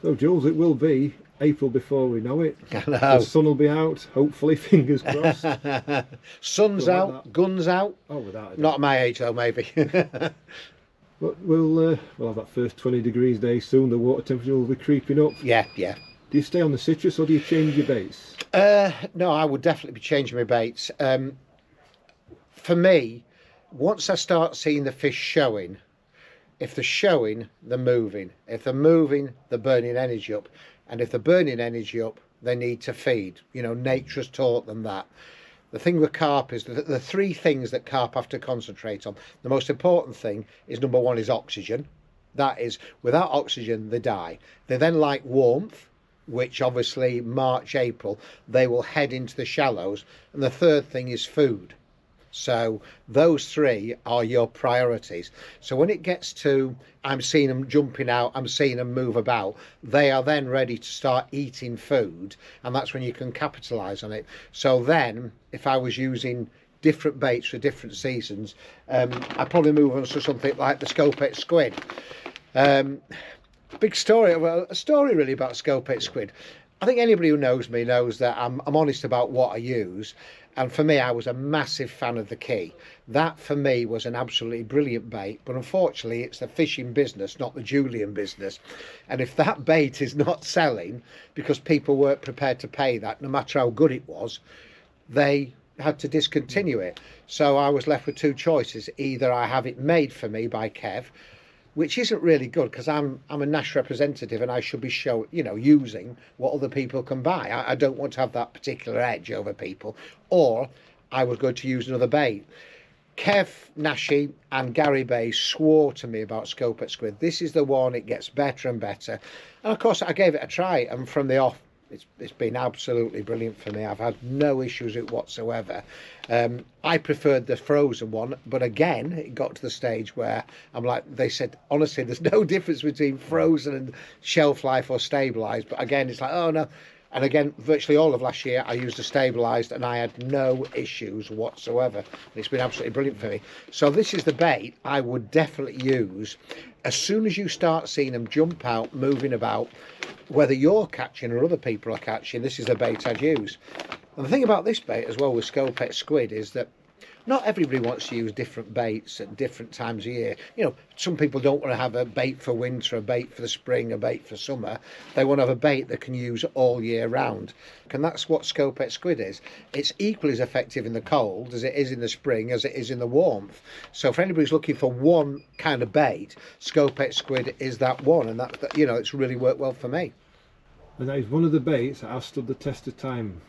So, Jules, it will be April before we know it. I The know. sun will be out, hopefully, fingers crossed. Sun's Don't like out, that. guns out. Oh, without a Not doubt. at my age though, maybe. But we'll have that first 20 degrees day soon. The water temperature will be creeping up. Yeah, yeah. Do you stay on the citrus or do you change your baits? No, I would definitely be changing my baits. For me, once I start seeing the fish showing, if they're showing, they're moving. If they're moving, they're burning energy up. And if they're burning energy up, they need to feed. You know, nature's taught them that. The thing with carp is that the three things that carp have to concentrate on. The most important thing is, number one, is oxygen. That is, without oxygen, they die. They then like warmth, which obviously March, April, they will head into the shallows. And the third thing is food. So those three are your priorities. So when it gets to, I'm seeing them jumping out, I'm seeing them move about, they are then ready to start eating food, and that's when you can capitalize on it. So then, if I was using different baits for different seasons, I'd probably move on to something like the Scopex Squid. Big story, well, a story really about Scopex Squid. I think anybody who knows me knows that I'm honest about what I use. And for me, I was a massive fan of the key. That, for me, was an absolutely brilliant bait. But unfortunately, it's the fishing business, not the Julian business. And if that bait is not selling because people weren't prepared to pay that, no matter how good it was, they had to discontinue it. So I was left with two choices. Either I have it made for me by Kev, which isn't really good because I'm a Nash representative and I should be using what other people can buy. I don't want to have that particular edge over people. Or I was going to use another bait. Kev, Nashi and Gary Bay swore to me about Scopex Squid. This is the one, it gets better and better. And of course I gave it a try, and from the off, it's been absolutely brilliant for me. I've had no issues with it whatsoever. I preferred the frozen one, but again, it got to the stage where I'm like, they said, honestly, there's no difference between frozen and shelf life or stabilised. But again, it's like, oh no. And again, virtually all of last year, I used the stabilised and I had no issues whatsoever. It's been absolutely brilliant for me. So this is the bait I would definitely use. As soon as you start seeing them jump out, moving about, whether you're catching or other people are catching, this is the bait I'd use. And the thing about this bait as well with Scopex Squid is that not everybody wants to use different baits at different times of year. You know, some people don't want to have a bait for winter, a bait for the spring, a bait for summer. They want to have a bait they can use all year round. And that's what Scopex Squid is. It's equally as effective in the cold as it is in the spring, as it is in the warmth. So for anybody who's looking for one kind of bait, Scopex Squid is that one. And that, it's really worked well for me. And that is one of the baits that have stood the test of time.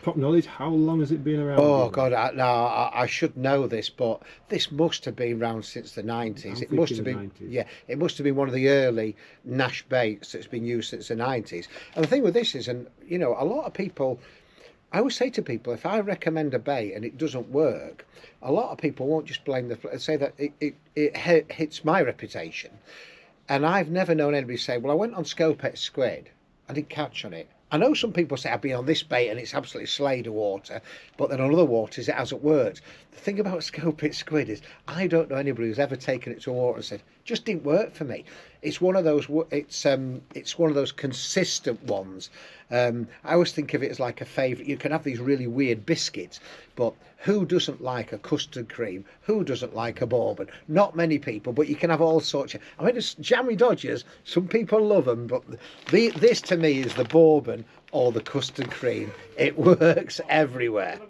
Top knowledge, how long has it been around? Oh God, I should know this, but this must have been around since the 90s. It must have been, 90s. yeah, it must have been one of the early Nash baits that's been used since the 90s. And the thing with this is, and a lot of people, I always say to people, if I recommend a bait and it doesn't work, a lot of people won't just blame say that it hits my reputation. And I've never known anybody say, well, I went on Scopex Squid, I didn't catch on it. I know some people say I've been on this bait and it's absolutely slayed the water, but then on other waters it hasn't worked. The thing about Scopex Squid is I don't know anybody who's ever taken it to water and said, just didn't work for me. It's one of those. It's one of those consistent ones. I always think of it as like a favourite. You can have these really weird biscuits, but who doesn't like a custard cream? Who doesn't like a bourbon? Not many people, but you can have all sorts of. I mean, it's jammy dodgers. Some people love them, but this to me is the bourbon or the custard cream. It works everywhere.